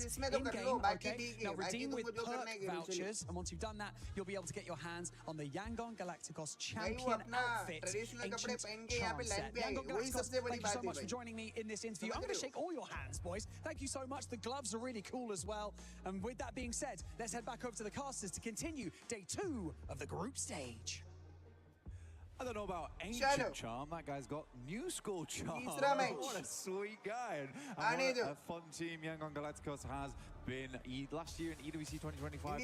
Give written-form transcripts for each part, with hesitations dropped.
points in-game, okay? Now redeem with perk vouchers, and once you've done that, you'll be able to get your hands on the Yangon Galacticos champion outfit, ancient charm set. Yangon Galacticos, thank you so much for joining me in this interview. I'm going to shake all your hands, boys. Thank you so much. The gloves are really cool as well. And with that being said, let's head back over to the casters to continue day 2 of the group stage. I don't know about ancient charm. That guy's got new school charm. What a sweet guy. And what a fun team Yangon Galacticos has been last year in EWC 2025.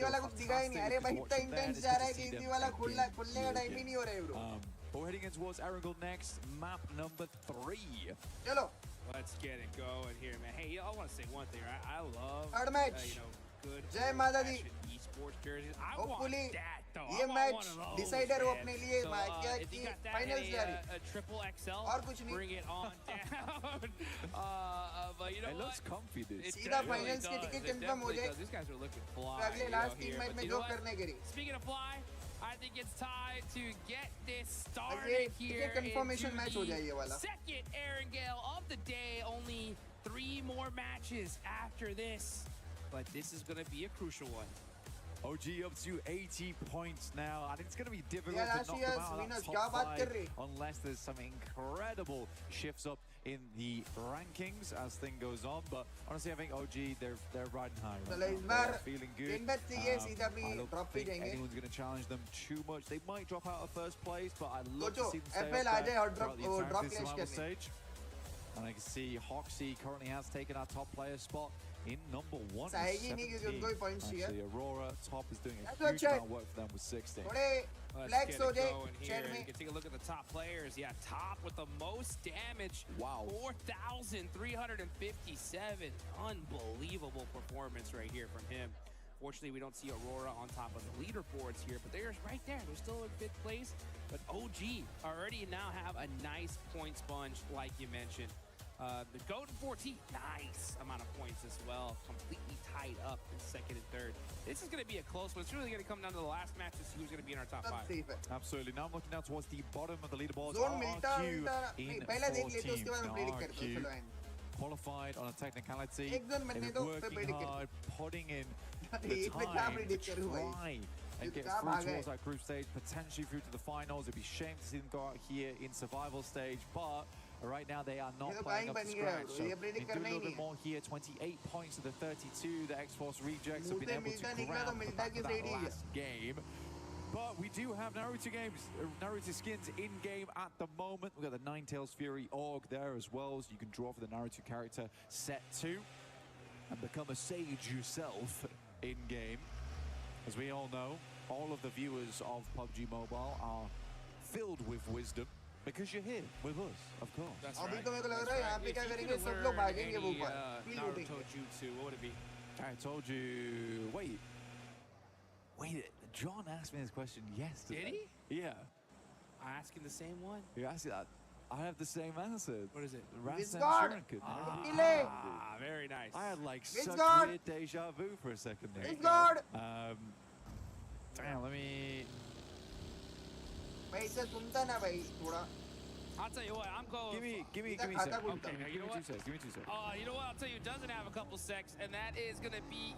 But we're heading in towards Erangel next, map number 3. Let's get it going here, man. Hey, I want to say one thing, right? I love, good esports jerseys. I want that, though. I want one of those, decider ho apne liye if you got that a triple XL, bring it on down. But you know it looks comfy, dude. Seedha finals ki ticket confirm ho jaye. These guys are looking fly. Agle last 3 match mein jo karne ke liye. Speaking of fly, I think it's time to get this started here confirmation match ho jaye ye wala. Second Erangel of the day. Only 3 more matches after this. But this is going to be a crucial one. OG up to 80 points now, and it's going to be difficult to knock them out of that top 5 unless there's some incredible shifts up in the rankings as thing goes on. But honestly, I think OG, they're riding high right now. They're feeling good. I don't think anyone's going to challenge them too much. They might drop out of first place, but I'd love to see them stay up there throughout the entire survival stage. And I can see Hoxie currently has taken our top player spot in number 1. Actually, Aurora top is doing a huge amount of work for them with 16. Let's get it going here. You can take a look at the top players. Yeah, top with the most damage. Wow. 4,357. Unbelievable performance right here from him. Fortunately, we don't see Aurora on top of the leaderboards here, but they're right there. They're still in 5th place. But OG already now have a nice point sponge, like you mentioned. The GOAT and 14, nice amount of points as well. Completely tied up in 2nd and 3rd. This is going to be a close one. It's really going to come down to the last match to see who's going to be in our top 5. Absolutely. Now I'm looking down towards the bottom of the leaderboard. RQ in 14. RQ qualified on a technicality. They've been working hard, putting in the time to try and get through towards that group stage, potentially through to the finals. It'd be a shame to see them go out here in survival stage, but right now they are not playing up to scratch. So they do a little bit more here. 28 points to the 32. The X-Force Rejects have been able to grab the back of that last game. But we do have Naruto skins in-game at the moment. We've got the Ninetales Fury Org there as well, so you can draw for the Naruto character set 2 and become a sage yourself in-game. As we all know, all of the viewers of PUBG Mobile are filled with wisdom because you're here with us, of course. That's right. Naruto Jutsu, what would it be? I told you, wait, John asked me this question yesterday. Did he? Yeah. I asked him the same one. You asked that. I have the same answer. What is it? Very nice. I had like such weird deja vu for a second there. Damn, let me... I'll tell you what, I'm going... Give me a sec. Okay, Give me 2 seconds. You know what, I'll tell you, it doesn't have a couple secs, and that is going to be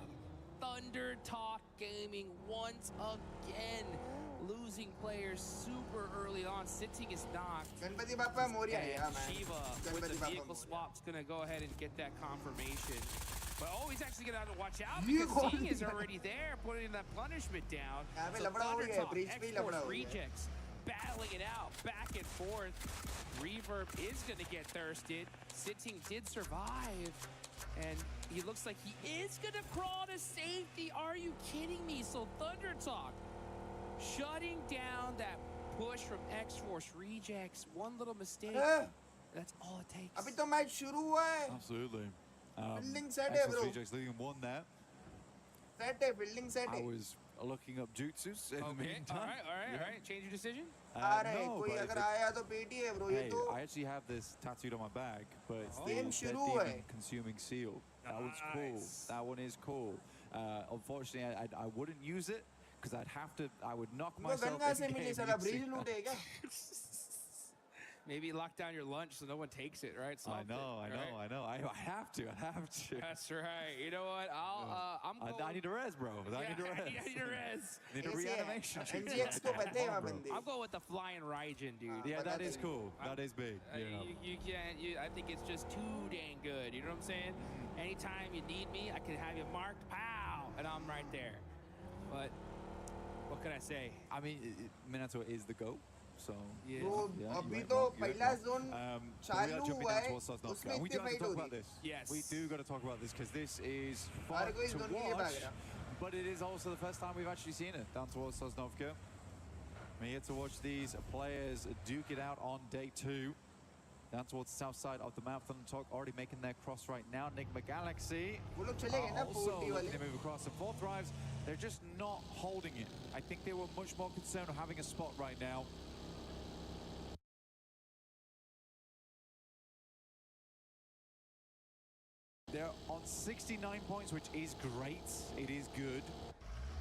Thunder Talk Gaming once again. Losing players super early on. Sitting is knocked. Shiva with the vehicle swap's going to go ahead and get that confirmation. But he's actually going to have to watch out because Zing is already there, putting that punishment down. So Thunder Talk, Expo Rejects, battling it out, back and forth. Reverb is going to get thirsted. Sitting did survive. And he looks like he is going to crawl to safety. Are you kidding me? So Thunder Talk shutting down that push from X-Force Rejects. One little mistake. That's all it takes. Absolutely. X-Force Rejects leading 1 there. I was looking up jutsus in the meantime. All right. Change your decision? No, hey, I actually have this tattooed on my bag, but it's the Demon Consuming Seal. That one's cool. That one is cool. Unfortunately, I wouldn't use it because I would knock myself in game. Maybe lock down your lunch so no one takes it, right? I know. I have to. That's right. You know what? I need a res, bro. I need a res. I need a res. Need a reanimation. I'm going with the flying Raijin, dude. Yeah, that is cool. That is big. You can't. I think it's just too dang good. You know what I'm saying? Anytime you need me, I can have you marked, pow, and I'm right there. But what can I say? I mean, Minato is the GOAT. So yeah. अभी तो पहला zone चालू हुआ है उसमें इतने fight हो रही है Yes. We do got to talk about this because this is fun to watch, but it is also the first time we've actually seen it down towards Sosnovka. We get to watch these players duke it out on day 2 down towards the south side of the map. Thundertalk already making their cross right now. Enigma Galaxy also looking to move across. And Fourth Drives, they're just not holding it. I think they were much more concerned with having a spot right now. They're on 69 points, which is great. It is good.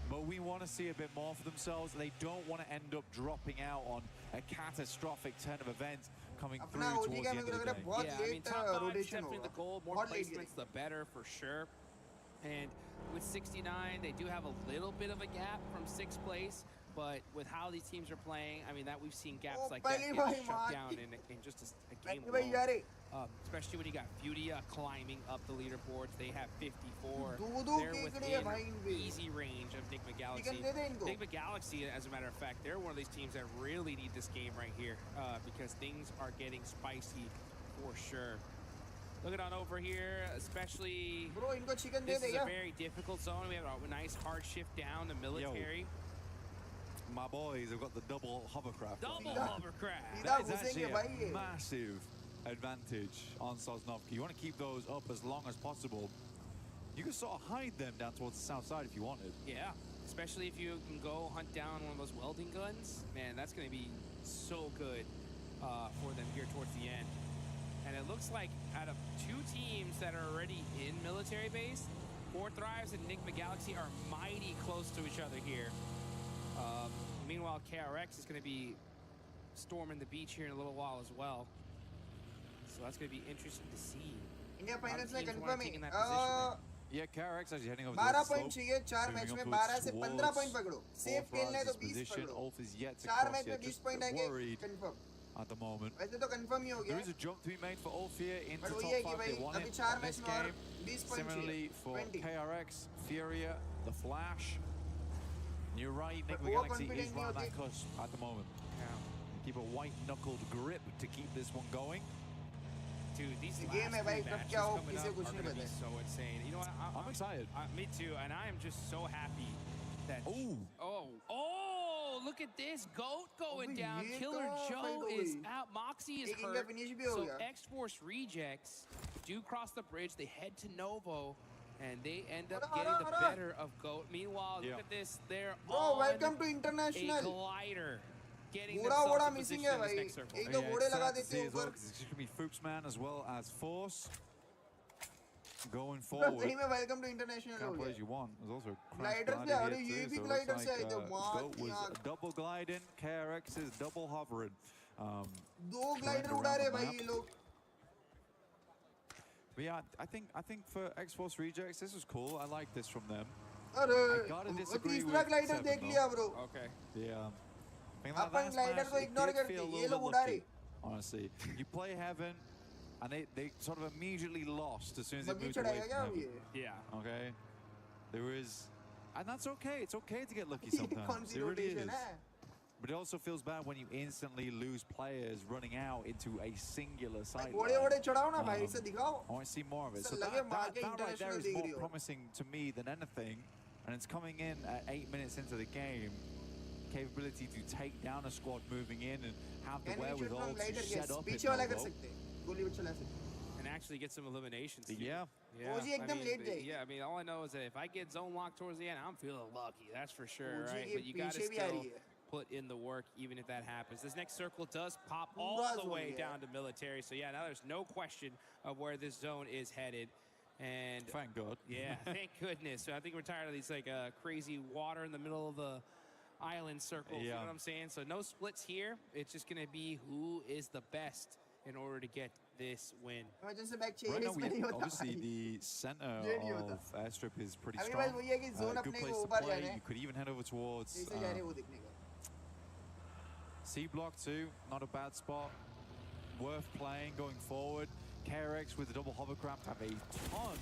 But we want to see a bit more for themselves. They don't want to end up dropping out on a catastrophic turn of events coming through towards the end of the day. Yeah, I mean, top 5 is definitely the goal. More placements, the better for sure. And with 69, they do have a little bit of a gap from 6th place. But with how these teams are playing, I mean, that we've seen gaps like that get shut down in just a game alone. Especially when you got Fudia climbing up the leaderboards. They have 54. They're within easy range of Enigma Galaxy. Enigma Galaxy, as a matter of fact, they're one of these teams that really need this game right here because things are getting spicy for sure. Looking on over here, especially this is a very difficult zone. We have a nice hard shift down to military. My boys have got the double hovercraft. Double hovercraft. That is actually a massive advantage on Sosnovka. You want to keep those up as long as possible. You can sort of hide them down towards the south side if you wanted. Yeah, especially if you can go hunt down one of those welding guns. Man, that's going to be so good for them here towards the end. And it looks like out of 2 teams that are already in military base, Fourth Drives and Enigma Galaxy are mighty close to each other here. Meanwhile, KRX is going to be storming the beach here in a little while as well. So that's going to be interesting to see. India finals में confirm Yeah, KRX actually heading over 12 point चाहिए 4 match में 12 से 15 point पकड़ो safe खेलना है तो 20 पकड़ो 4 match में 20 पॉइंट आएंगे कंफर्म at the moment. वैसे तो कंफर्म ही हो गया There is a jump to be made for Ulf here into top 5. They won it this game. Similarly for KRX, Furia, the Flash. You're right, Enigma Galaxy is right on that cusp at the moment. Yeah. Keep a white-knuckled grip to keep this one going. Dude, these last 3 matches coming up are going to be so insane. You know what? I'm excited. Me too, and I am just so happy that... Oh, look at this. GOAT going down. Killer Joe is out. Moxie is hurt. So X-Force rejects do cross the bridge. They head to Novo. And they end up getting the better of GOAT. Meanwhile, look at this. They're on welcome to international. A glider. Getting themselves in position in this next circle. एक दो घोड़े लगा देते हैं ऊपर. It's going to be Fuchsman as well as Force. Going forward. सही में welcome to international हो गया. As you want. There's also gliders भी आ रहे हैं. ये भी gliders से आए थे. GOAT was double gliding. KRX is double hovering. 2 glider उड़ा रहे भाई ये लोग. But yeah, I think for X-Force Rejects, this was cool. I like this from them. I gotta disagree with glider देख लिया bro. Okay. Yeah. अपन glider को ignore करते हैं. ये लोग उड़ा रहे. Honestly, you play Heaven, and they sort of immediately lost as soon as they moved away from Heaven. Yeah. Okay. There is, and that's okay. It's okay to get lucky sometimes. It really is. But it also feels bad when you instantly lose players running out into a singular side. I want to see more of it. So that right there is more promising to me than anything. And it's coming in at 8 minutes into the game. Capability to take down a squad moving in and have the wherewithal to set up it. And actually get some eliminations. Yeah. I mean, all I know is that if I get zone locked towards the end, I'm feeling lucky. That's for sure, right? But you got to still put in the work even if that happens. This next circle does pop all the way down to military. So yeah, now there's no question of where this zone is headed. And thank God. Yeah, thank goodness. So I think we're tired of these like crazy water in the middle of island circles, you know what I'm saying? So no splits here. It's just going to be who is the best in order to get this win. Right now, obviously the center of airstrip is pretty strong. Good place to play. You could even head over towards C block too. Not a bad spot. Worth playing going forward. KRX with the double hovercraft have a ton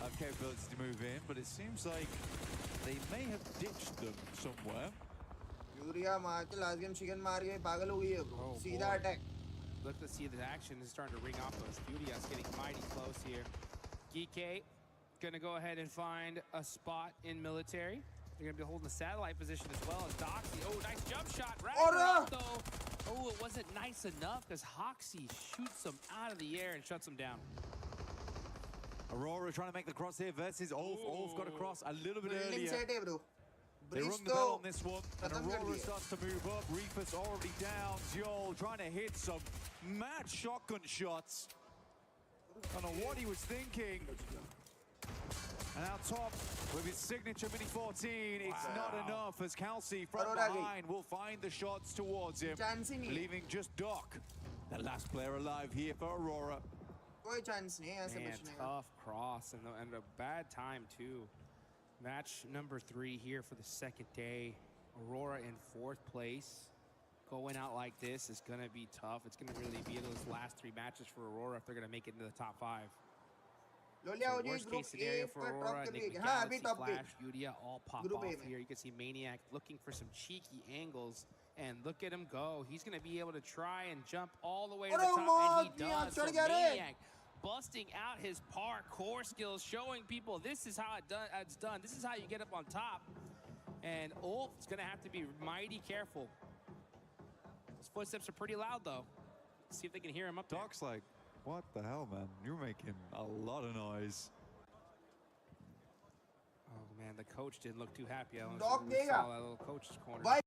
of capability to move in, but it seems like they may have ditched them somewhere. last game chicken मार के पागल हो गई है bro. सीधा attack. Look to see the action is starting to ring off those. Furia's getting mighty close here. Geekay gonna go ahead and find a spot in military. They're gonna be holding the satellite position as well as Doxy. Oh, nice jump shot. Right though. Oh, it wasn't nice enough because Hoxie shoots him out of the air and shuts him down. Aurora trying to make the cross here versus Ulf. Ulf got across a little bit earlier. Bro. They rung the bell on this one, and Aurora starts to move up. Reefer's already down. Joel trying to hit some mad shotgun shots. I don't know what he was thinking. And out top with his signature Mini 14, it's not enough as Kelsey from behind will find the shots towards him, leaving just Doc, the last player alive here for Aurora. Man, tough cross and a bad time too. Match number 3 here for the second day. Aurora in 4th place. Going out like this is going to be tough. It's going to really be those last 3 matches for Aurora if they're going to make it into the top 5. So worst case scenario for Aurora, Galaxy, Flash, Yudia all pop off here. You can see Maniac looking for some cheeky angles. And look at him go. He's going to be able to try and jump all the way to the top, and he does. So Maniac busting out his parkour skills, showing people this is how it's done. This is how you get up on top. And Ulf's going to have to be mighty careful. His footsteps are pretty loud, though. Let's see if they can hear him up there. Doc's like, what the hell, man? You're making a lot of noise. Oh, man, the coach didn't look too happy. I Doc saw that little coach's corner. Why?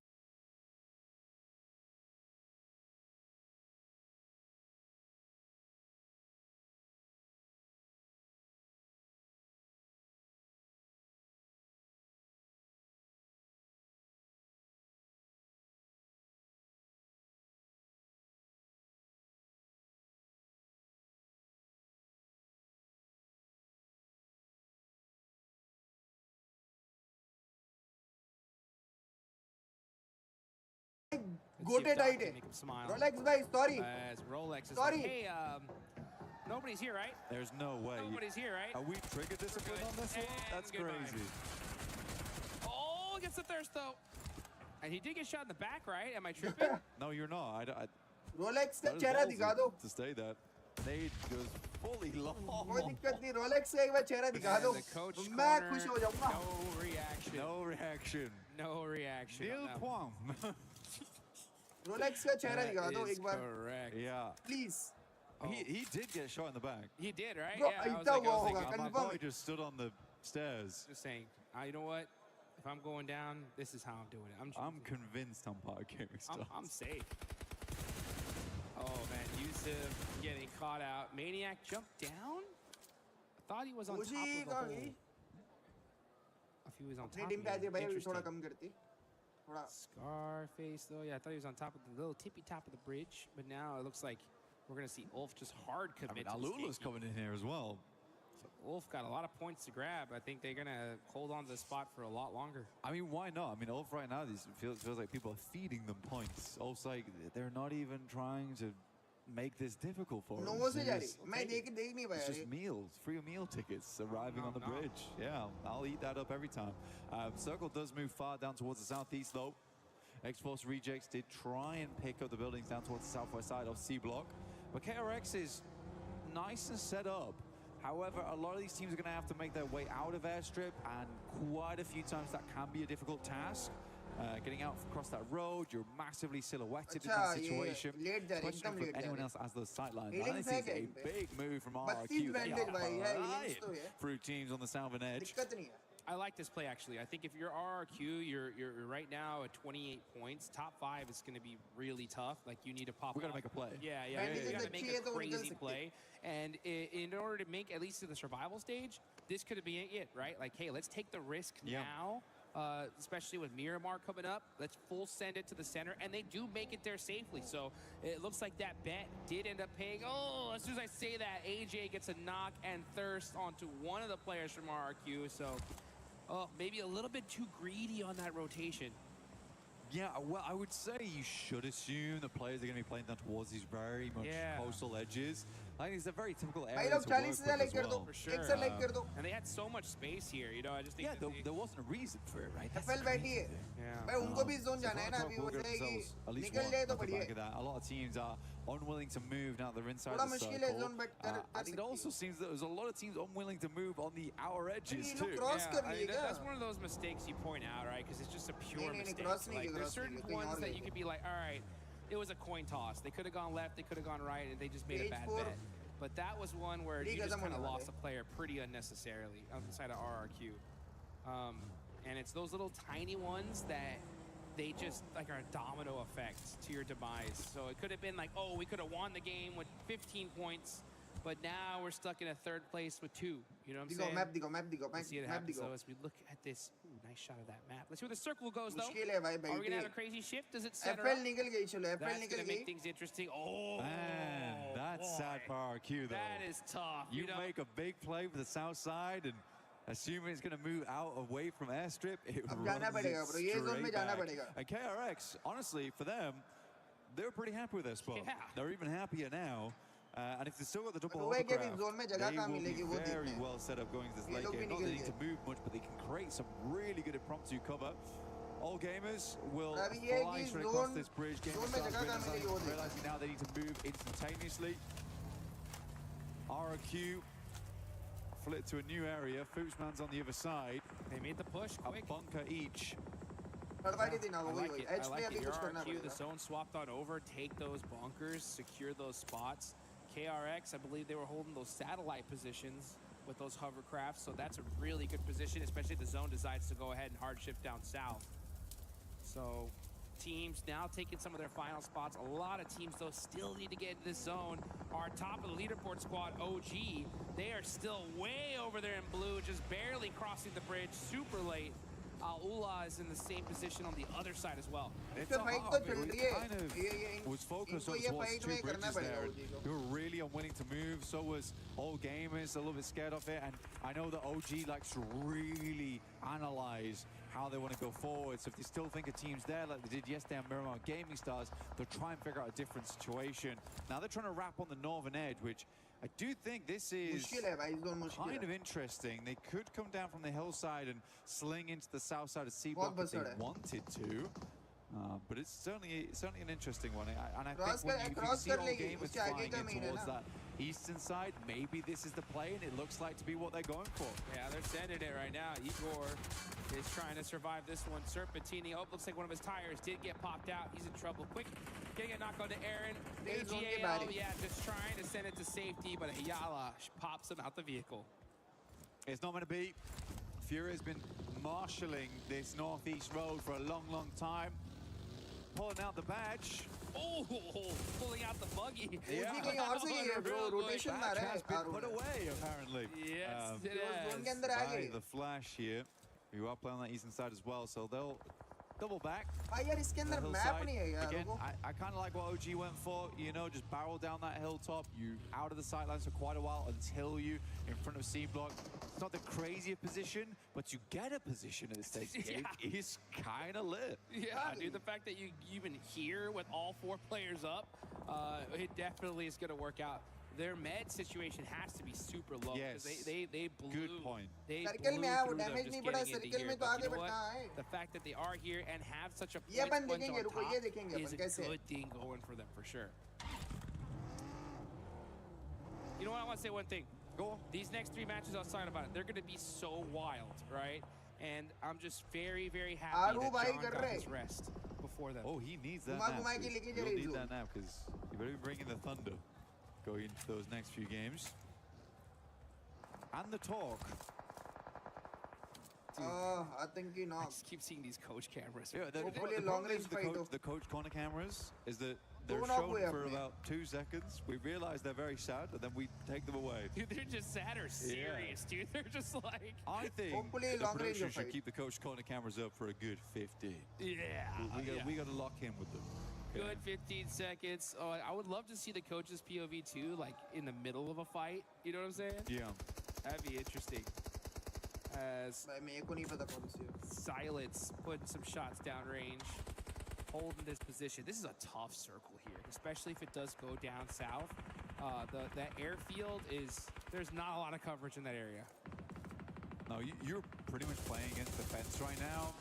Goated idea. Rolex guys, sorry. As Rolex is sorry. Like, hey, nobody's here, right? There's no way. Nobody's here, right? Are we trigger discipline on this one? That's crazy. Oh, gets the thirst though. And he did get shot in the back, right? Am I tripping? No, you're not. Rolex का चेहरा दिखा दो. To say that. Nade goes fully long. कोई दिक्कत नहीं. Rolex का एक बार चेहरा दिखा दो. मैं खुश हो जाऊंगा. No reaction. No reaction. No reaction. Nil point. Rolex का चेहरा दिखा दो एक बार. Correct. Yeah. Please. Oh. He did get shot in the back. He did, right? Bro, yeah, I was like, my boy just stood on the stairs. Just saying, you know what? If I'm going down, this is how I'm doing it. I'm convinced Empire Gaming starts. I'm safe. Oh, man. Yusuf getting caught out. Maniac jumped down? I thought he was on top of the hole. If he was on top of it. Scarface, though. Yeah, I thought he was on top of the little tippy top of the bridge. But now it looks like we're going to see Ulf just hard commit. I mean, Alula's coming in here as well. So Ulf got a lot of points to grab. I think they're going to hold on to the spot for a lot longer. I mean, why not? I mean, Ulf right now, feels like people are feeding them points. Ulf's like, they're not even trying to make this difficult for them. It's just meals, free meal tickets arriving on the bridge. Yeah, I'll eat that up every time. Circle does move far down towards the southeast, though. X-Force Rejects did try and pick up the buildings down towards the southwest side of C block. But KRX is nice and set up. However, a lot of these teams are going to have to make their way out of airstrip, and quite a few times that can be a difficult task. Getting out across that road, you're massively silhouetted in that situation. Especially if anyone else has those sight lines. This is a big move from RRQ. Through teams on the southern edge. I like this play, actually. I think if you're RRQ, you're right now at 28 points. Top 5 is going to be really tough. Like, you need to pop. We got to make a play. Yeah. You got to make a crazy play. And in order to make at least to the survival stage, this could have been it, right? Like, hey, let's take the risk now especially with Miramar coming up. Let's full send it to the center, and they do make it there safely. So it looks like that bet did end up paying. Oh, as soon as I say that, AJ gets a knock and thirst onto one of the players from RRQ. So, maybe a little bit too greedy on that rotation. Yeah, well, I would say you should assume the players are going to be playing down towards these very much coastal edges. I think it's a very typical area to work with as well. For sure. And they had so much space here, you know. I just think there wasn't a reason for it, right? FL बैठी है भाई उनको भी zone जाना है ना अभी वो जाएगी निकल जाए तो बढ़िया A lot of teams are unwilling to move now they're inside थोड़ा the मुश्किल है circle. Zone but And it also seems that there's a lot of teams unwilling to move on the outer edges too. That's one of those mistakes you point out, right? Because it's just a pure mistake. Like, there's certain ones that you could be like, all right, it was a coin toss. They could have gone left, they could have gone right, and they just made a bad bet. But that was one where you just kind of lost a player pretty unnecessarily outside of RRQ. And it's those little tiny ones that they just like are a domino effect to your demise. So it could have been like, oh, we could have won the game with 15 points, but now we're stuck in a third place with 2. You know what I'm saying? Map see it happen. So as we look at this, nice shot of that map. Let's see where the circle goes, though. Are we going to have a crazy shift? Does it center up? That's going to make things interesting. Oh! Man, that's sad for RQ, though. That is tough. You make a big play for the south side, and assuming it's going to move out away from airstrip, it runs it straight back. And KRX, honestly, for them, they were pretty happy with their spot. Yeah. They're even happier now. And if they still got the double hovercraft, they will be very well set up going to this late game. Not they need to move much, but they can create some really good impromptu cover. All gamers will fly straight across this bridge. Gamers realizing now they need to move instantaneously. RRQ flip to a new area. Foosman's on the other side. They made the push quick. A bunker each. I like it. I like it. Your RRQ, the zone swapped on over. Take those bunkers, secure those spots. KRX, I believe they were holding those satellite positions with those hovercrafts, so that's a really good position, especially if the zone decides to go ahead and hard shift down south. So teams now taking some of their final spots. A lot of teams, though, still need to get into this zone. Our top of the leaderboard squad, OG, they are still way over there in blue, just barely crossing the bridge, super late. Ula is in the same position on the other side as well. It's kind of was focused on towards 2 bridges there. They were really unwilling to move. So was All Gamers, a little bit scared of it. And I know that OG likes to really analyze how they want to go forward. So if they still think a team's there, like they did yesterday on Miramar Gaming Stars, they'll try and figure out a different situation. Now they're trying to wrap on the northern edge, which I do think this is kind of interesting. They could come down from the hillside and sling into the south side of C block if they wanted to. But it's certainly an interesting one. And I think when you see all gamers flying in towards that eastern side, maybe this is the play, and it looks like to be what they're going for. Yeah, they're sending it right now. Igor is trying to survive this one. Serpentini, looks like one of his tires did get popped out. He's in trouble. Quick, getting a knock on to Aaron. AGAL, yeah, just trying to send it to safety, but Ayala pops him out the vehicle. It's not going to be. Fury has been marshalling this northeast road for a long, long time. Pulling out the badge. Oh, pulling out the buggy. Yeah. Rotation has been put away, apparently. Yes, it is. By the Flash here, who are playing on that eastern side as well, so they'll double back. Again, I kind of like what OG went for, you know, just barrel down that hilltop. You out of the sightlines for quite a while until you in front of C block. It's not the craziest position, but you get a position at this stage. It is kind of lit. Yeah, dude, the fact that you even here with all 4 players up, it definitely is going to work out. Their med situation has to be super low. Yes. They blew. Good point. They blew through them just getting into here. But you know what? The fact that they are here and have such a point punch on top is a good thing going for them for sure. You know what? I want to say one thing. Go on. These next 3 matches, I was talking about it. They're going to be so wild, right? And I'm just very, very happy that John got his rest before them. Oh, he needs that nap. He'll need that nap because you better be bringing the thunder going into those next few games. And the talk. I think I just keep seeing these coach cameras. Yeah, hopefully a long range fight. The coach corner cameras is that They're shown for about 2 seconds. We realize they're very sad, and then we take them away. Dude, they're just sad or serious, dude. They're just like... I think the production should keep the coach corner cameras up for a good 15. Yeah. We got to lock in with them. Okay. Good 15 seconds. Oh, I would love to see the coach's POV too, like in the middle of a fight. You know what I'm saying? Yeah. That'd be interesting. As Silence putting some shots downrange, holding this position. This is a tough circle here, especially if it does go down south. That airfield there's not a lot of coverage in that area. No, you're pretty much playing against the fence right now.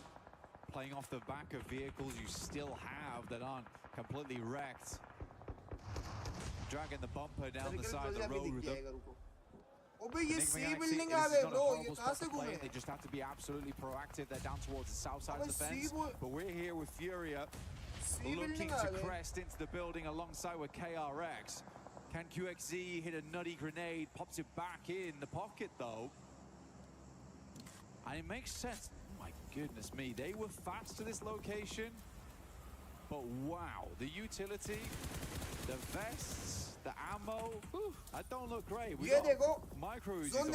Playing off the back of vehicles you still have that aren't completely wrecked. Dragging the bumper down the side of the road with them. They just have to be absolutely proactive. They're down towards the south side of the fence. But we're here with Furia looking to crest into the building alongside with KRX. Can QXZ hit a nutty grenade? Pops it back in the pocket though. And it makes sense. My goodness me, they were fast to this location. But wow, the utility, the vests, the ammo, that don't look great. We got micros as well.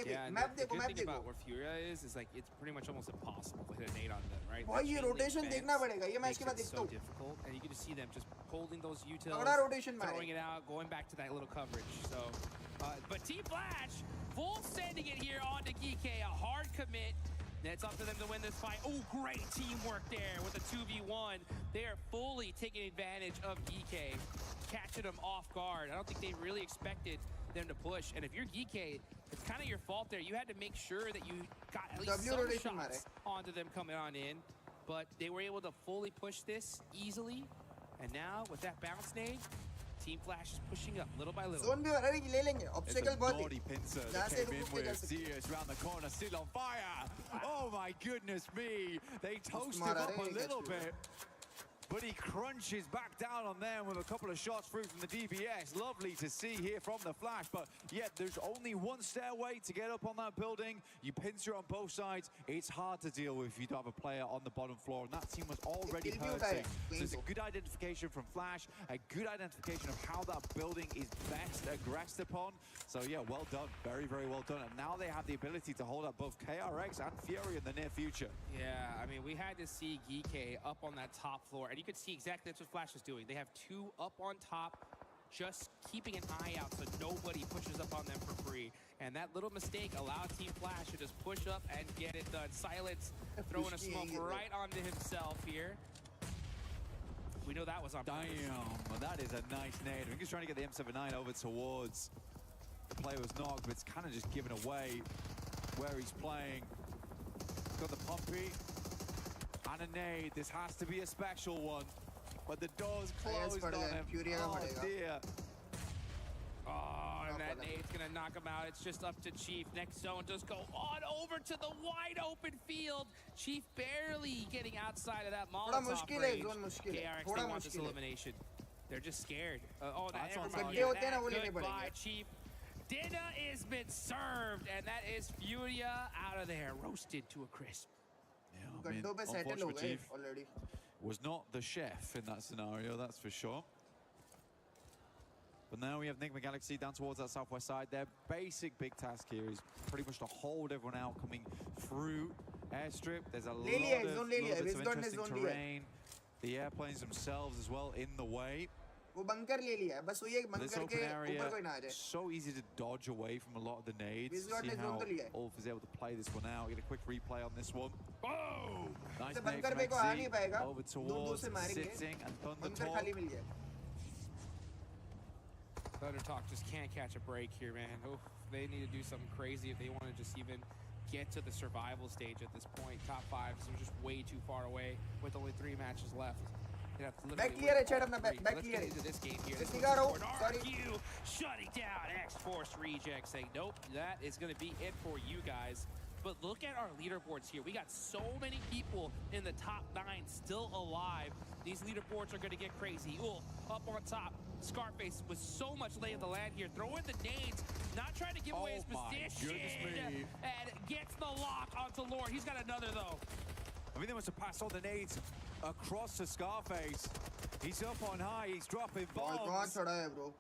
Yeah, the good thing about where Furia is like it's pretty much almost impossible to hit a nade on them, right? That rotation makes it so difficult, and you get to see them just holding those utils, throwing it out, going back to that little coverage. So, but Team Flash, full sending it here onto Geekay, a hard commit. It's up to them to win this fight. Oh, great teamwork there with a 2v1. They are fully taking advantage of Geekay, catching them off guard. I don't think they really expected them to push. And if you're Geekay, it's kind of your fault there. You had to make sure that you got at least some shots onto them coming on in. But they were able to fully push this easily. And now with that bounce nade, Team Flash is pushing up little by little. It's a naughty pincer that came in with Zeus around the corner, still on fire. Oh my goodness me. They toasted up a little bit. But he crunches back down on them with a couple of shots through from the DBS. Lovely to see here from the Flash. But yet there's only one stairway to get up on that building. You pincer on both sides. It's hard to deal with if you don't have a player on the bottom floor. And that team was already hurting. So it's a good identification from Flash. A good identification of how that building is best aggressed upon. So yeah, well done. Very, very well done. And now they have the ability to hold up both KRX and Fury in the near future. Yeah, I mean, we had to see Geekay up on that top floor. And you could see exactly that's what Flash is doing. They have two up on top, just keeping an eye out so nobody pushes up on them for free. And that little mistake allowed Team Flash to just push up and get it done. Silence throwing a smoke right onto himself here. We know that was on purpose. Damn, that is a nice nade. I think he's trying to get the M79 over towards the player was knocked, but it's kind of just given away where he's playing. Got the pumpy. And a nade. This has to be a special one. But the door's closed on him. Oh, dear. Oh, and that nade's going to knock him out. It's just up to Chief. Next zone does go on over to the wide open field. Chief barely getting outside of that Molotov range. KRX, they want this elimination. They're just scared. Oh, never mind. Goodbye, Chief. Dinner has been served, and that is Furia out of there, roasted to a crisp. I mean, unfortunately, Chief was not the chef in that scenario, that's for sure. But now we have Enigma Galaxy down towards that southwest side. Their basic big task here is pretty much to hold everyone out coming through airstrip. There's a lot of interesting terrain. The airplanes themselves as well in the way. This open area, so easy to dodge away from a lot of the nades. See how Ulf is able to play this one out. Get a quick replay on this one. Boom! Nice nade from XZ over towards Sitting and Thunder Talk. Thunder Talk just can't catch a break here, man. Oof, they need to do something crazy if they want to just even get to the survival stage at this point. Top 5 is just way too far away with only 3 matches left. Back clear है chat अपना back Let's clear get into this game here. This sorry. RQ shutting down X-Force Reject, saying nope, that is going to be it for you guys. But look at our leaderboards here. We got so many people in the top 9 still alive. These leaderboards are going to get crazy. Ooh, up on top, Scarface with so much lay of the land here, throwing the nades, not trying to give away his position, and gets the lock onto Lord. He's got another though. I mean, they must have passed all the nades across to Scarface. He's up on high. He's dropping bombs. At the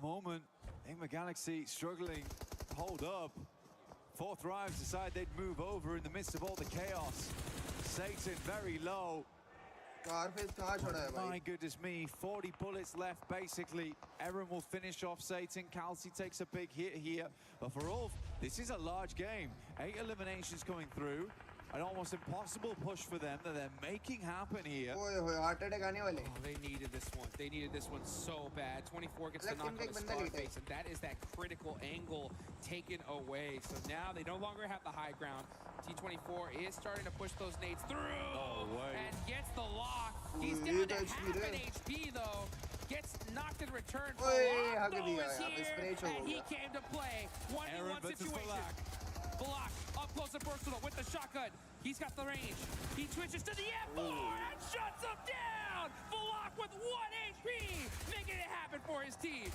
moment, Pmwc Galaxy struggling to hold up. Fourth Thrives decide they'd move over in the midst of all the chaos. Satan very low. My goodness me, 40 bullets left basically. Eren will finish off Satan. Kelsey takes a big hit here. But for Ulf, this is a large game. 8 eliminations coming through. An almost impossible push for them that they're making happen here. Oh, they needed this one. They needed this one so bad. 24 gets the knock on the Scarface, and that is that critical angle taken away. So now they no longer have the high ground. T24 is starting to push those nades through and gets the lock. He's down to half an HP though. Gets knocked in return. Falak is here, and he came to play. 1v1 situation. Falak up close and personal with the shotgun. He's got the range. He switches to the M4 and shuts him down. Falak with 1 HP, making it happen for his team.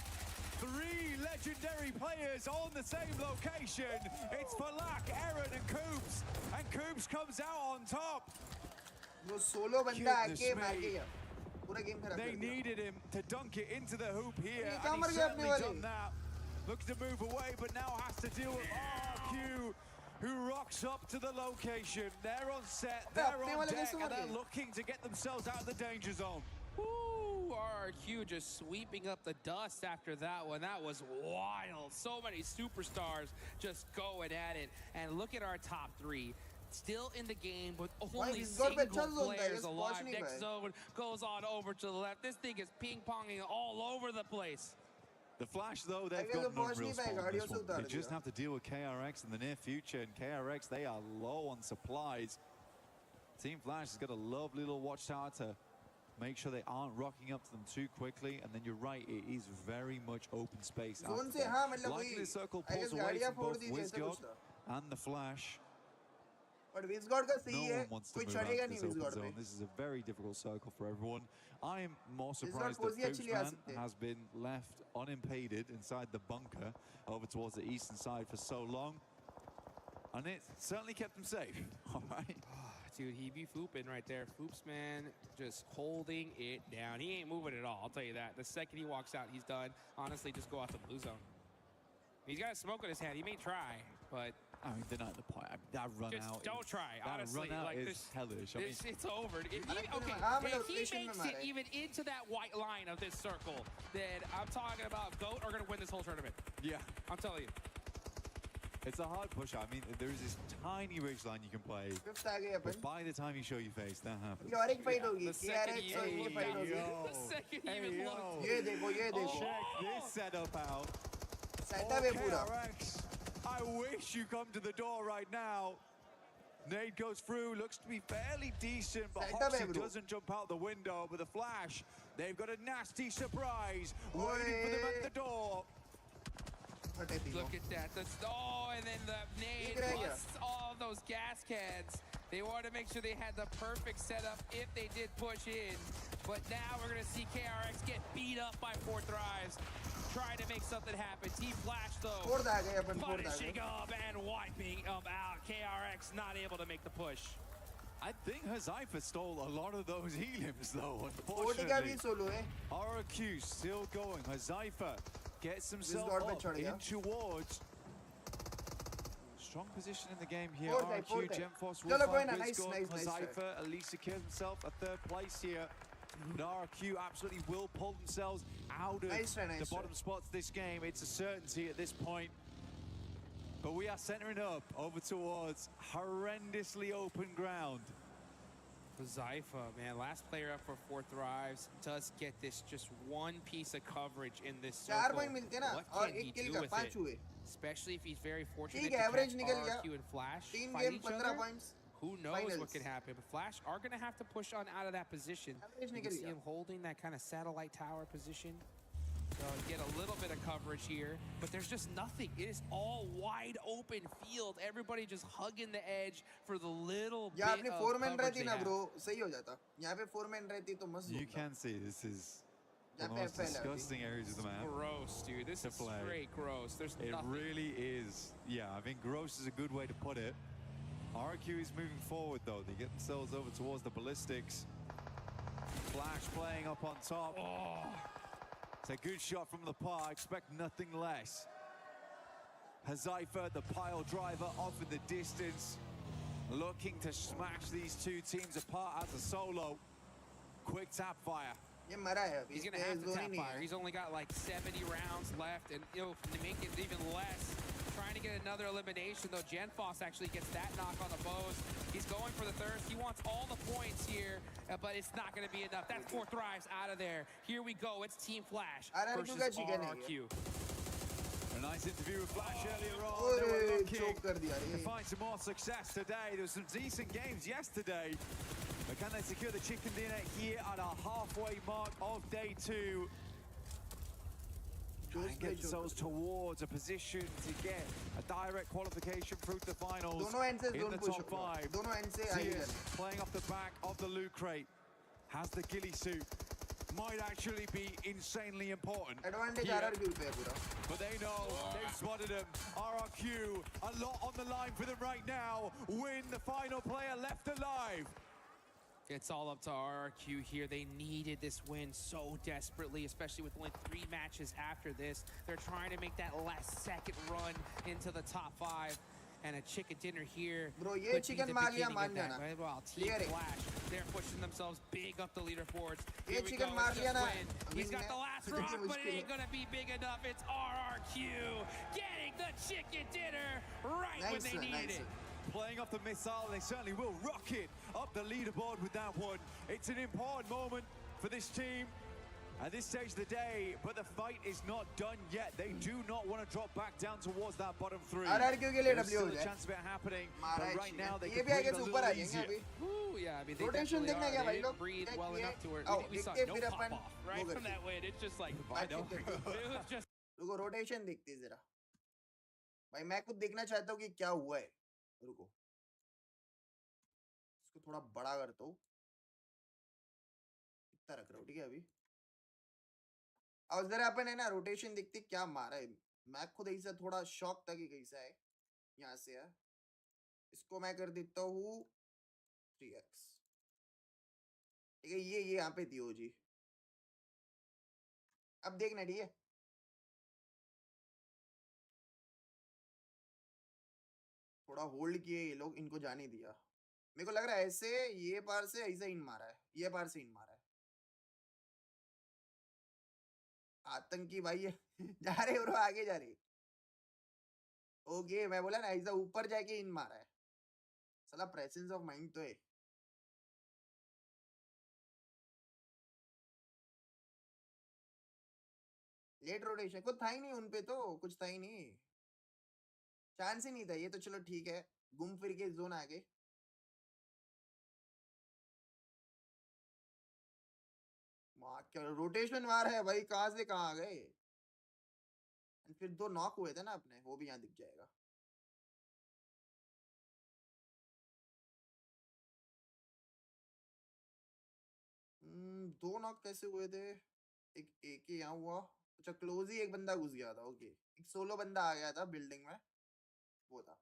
3 legendary players on the same location. It's Falak, Eren, and Coops. And Coops comes out on top. They needed him to dunk it into the hoop here. And he's certainly done that. Looks to move away, but now has to deal with RQ, who rocks up to the location. They're on set, they're on deck, and they're looking to get themselves out of the danger zone. Woo! RQ just sweeping up the dust after that one. That was wild. So many superstars just going at it. And look at our top 3. Still in the game, but only single players alive. Next zone goes on over to the left. This thing is ping-ponging all over the place. The Flash, though, they've got no real spot on this one. They just have to deal with KRX in the near future, and KRX, they are low on supplies. Team Flash has got a lovely little watchtower to make sure they aren't rocking up to them too quickly, and then you're right, it is very much open space. Luckily, the circle pulls away from both WizGod and the Flash. No one wants to move out to this open zone. This is a very difficult circle for everyone. I am more surprised that Coachman has been left unimpeded inside the bunker over towards the eastern side for so long. And it certainly kept him safe. All right. Dude, he be fooping right there. Foops, man, just holding it down. He ain't moving at all, I'll tell you that. The second he walks out, he's done. Honestly, just go out to the blue zone. He's got a smoke in his hand. He may try, but... I mean, they're not the point. I mean, that run just out. Don't try. Honestly, run out like is this, hellish. I mean, it's over. If he makes it even into that white line of this circle, then I'm talking about GOAT are going to win this whole tournament. Yeah, I'm telling you. It's a hard push. I mean, there's this tiny ridge line you can play, but by the time you show your face, that happens. The second he even looks. Check this setup out. KRX. I wish you come to the door right now. Nade goes through, looks to be fairly decent, but Hoxie doesn't jump out the window. But the Flash, they've got a nasty surprise waiting for them at the door. Look at that. And then the nade busts all of those gas cans. They wanted to make sure they had the perfect setup if they did push in. But now we're going to see KRX get beat up by 4 Thrives. Trying to make something happen. Team Flash, though, punishing up and wiping them out. KRX not able to make the push. I think Hazaifa stole a lot of those heliums, though, unfortunately. RQ still going. Hazaifa gets himself up in towards. Strong position in the game here. RQ, Gemforce will find WizGod. Hazaifa at least secures himself a 3rd place here. But RQ absolutely will pull themselves out of the bottom spots this game. It's a certainty at this point. But we are centering up over towards horrendously open ground. Zypha, man, last player up for 4 Thrives, does get this just one piece of coverage in this circle. What can he do with it? Especially if he's very fortunate to catch RQ and Flash fight each other. Who knows what could happen, but Flash are going to have to push on out of that position. You can see him holding that kind of satellite tower position. So get a little bit of coverage here, but there's just nothing. It is all wide open field. Everybody just hugging the edge for the little bit of coverage they have. You can see this is one of the most disgusting areas of the map. Gross, dude. This is straight gross. There's nothing. It really is. Yeah, I think gross is a good way to put it. RQ is moving forward, though. They get themselves over towards the ballistics. Flash playing up on top. Oh. It's a good shot from the par. Expect nothing less. Hazaifa, the pile driver, off in the distance, looking to smash these two teams apart as a solo. Quick tap fire. He's gonna have to tap fire. He's only got like 70 rounds left, and to make it even less, trying to get another elimination though. Genfoss actually gets that knock on the bows. He's going for the thirst. He wants all the points here, but it's not gonna be enough. That's 4 thrives out of there. Here we go. It's Team Flash versus RRQ. A nice interview with Flash earlier on. They were looking to find some more success today. There was some decent games yesterday. But can they secure the chicken dinner here at our halfway mark of day 2? And get themselves towards a position to get a direct qualification through to the finals in the top 5. Tiers playing off the back of the loot crate. Has the ghillie suit. Might actually be insanely important. Advantage here. RRQ पे पूरा. But they know, they've spotted him. RRQ, a lot on the line for them right now. Win, the final player left alive. It's all up to RRQ here. They needed this win so desperately, especially with only 3 matches after this. They're trying to make that last second run into the top 5. And a chicken dinner here. Bro, ये chicken मार लिया मान जाना. Well, Team Flash, they're pushing themselves big up the leaderboards. ये chicken मार लिया ना. He's got the last rock, but it ain't gonna be big enough. It's RRQ getting the chicken dinner right when they need it. Playing off the missile, they certainly will rocket up the leaderboard with that one. It's an important moment for this team at this stage of the day, but the fight is not done yet. They do not want to drop back down towards that bottom 3. There's still a chance of it happening, but right now they can breathe a little easier. Ooh, yeah, I mean, they definitely are. They didn't breathe well enough to where we saw no pop-off right from that win. It's just like, it was just... रुको, rotation देखते जरा. भाई मैं खुद देखना चाहता हूँ कि क्या हुआ है. रुको. इसको थोड़ा बड़ा करता हूँ. इतना रख रहा हूँ, ठीक है अभी. और जरा अपन है ना रोटेशन देखते क्या मारा है. मैं खुद ऐसा थोड़ा शॉक था कि कैसा है. यहाँ से है. इसको मैं कर देता हूँ 3x. ठीक है, ये यहाँ पे दियो जी. अब देखना ठीक है. थोड़ा होल्ड किए ये लोग, इनको जाने दिया. मेरे को लग रहा है ऐसे ये पार से ऐसा इन मारा है, ये पार से इन मारा है. आतंकी भाई है. जा रहे ब्रो, आगे जा रहे. ओके, मैं बोला ना ऐसा ऊपर जाके इन मारा है. साला प्रेजेंस ऑफ माइंड तो है. लेट रोटेशन कुछ था ही नहीं उन पे, तो कुछ था ही नहीं, चांस ही नहीं था. ये तो चलो ठीक है, घूम फिर के जोन आ गए. क्या रोटेशन मार है भाई, कहां से कहां आ गए. फिर 2 नॉक हुए थे ना अपने, वो भी यहाँ दिख जाएगा. दो नॉक कैसे हुए थे. एक ही यहाँ हुआ. अच्छा, क्लोज ही एक बंदा घुस गया था. ओके, एक सोलो बंदा आ गया था बिल्डिंग में, वो था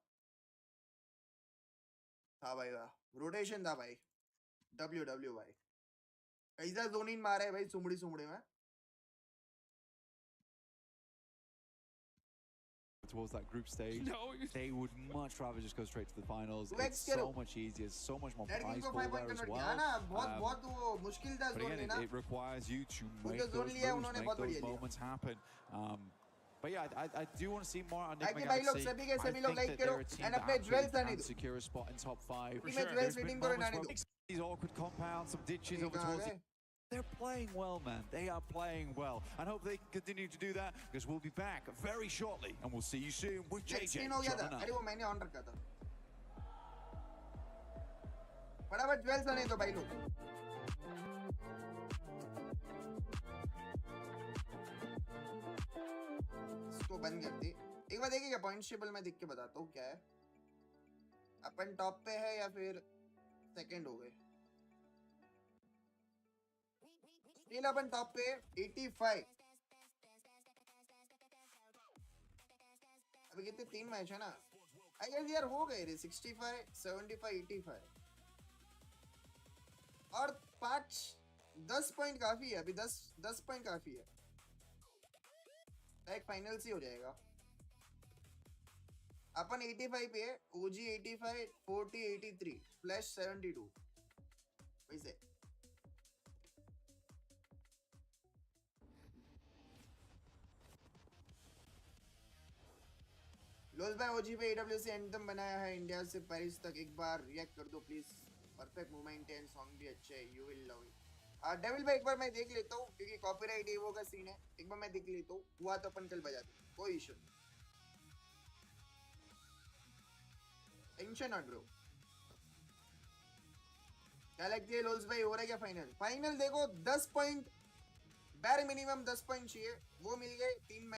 भाई. वाह, रोटेशन था भाई. डब्ल्यू भाई, कैसा जोन इन मारा है भाई सुमड़ी में. Towards that group stage, they would much rather just go straight to the finals. It's so much easier, so much more prize pool there as well. बहुत वो मुश्किल था जोन लेना. It requires you to make those moves, make those moments happen. But yeah, I do want to see more on Nick Megalaxy. I think that they're a team that actually can secure a spot in top 5. There's been moments where these awkward compounds, some ditches over towards the... They're playing well, man. They are playing well. And hope they can continue to do that, because we'll be back very shortly. And we'll see you soon with JJ. अरे वो मैंने on रखा था. फटाफट jewels आने दो भाई लोग. इसको बंद कर दे. एक बार देखिए क्या पॉइंट्स टेबल में देख के बताता हूँ क्या है. अपन टॉप पे है या फिर सेकंड हो गए. अपन टॉप पे 85. अभी कितने 3 मैच है ना. आई गेस यार हो गए रे 65, 75, 85 और 5 10 पॉइंट काफी है अभी, 10 पॉइंट काफी है, एक फाइनल से हो जाएगा। अपन 85 पे है, ओजी 85, 40 83, फ्लैश 72 वैसे। लोज भाई ओजी पे EWC एंथम बनाया है इंडिया से पेरिस तक, एक बार रिएक्ट कर दो please. Perfect movement and song भी अच्छे है, you will love it. Devil भाई एक बार मैं देख लेता हूँ क्योंकि कॉपीराइट वो का सीन है, एक बार मैं देख लेता हूँ, हुआ तो अपन कल बजा देंगे, कोई इशू नहीं, टेंशन नॉट ब्रो। क्या लगती है लोल्स भाई, हो रहा है क्या फाइनल? फाइनल देखो 10 पॉइंट, बैर मिनिमम 10 पॉइंट चाहिए, वो मिल गए 3